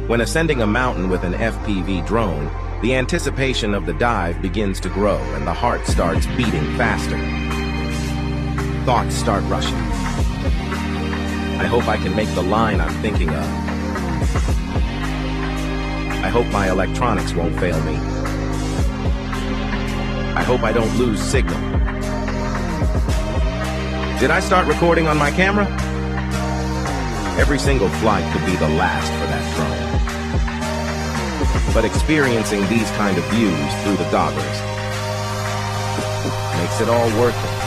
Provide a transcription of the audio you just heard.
When ascending a mountain with an FPV drone, the anticipation of the dive begins to grow and the heart starts beating faster. Thoughts start rushing. I hope I can make the line I'm thinking of. I hope my electronics won't fail me. I hope I don't lose signal. Did I start recording on my camera? Every single flight could be the last for that drone. But experiencing these kind of views through the goggles makes it all worth it.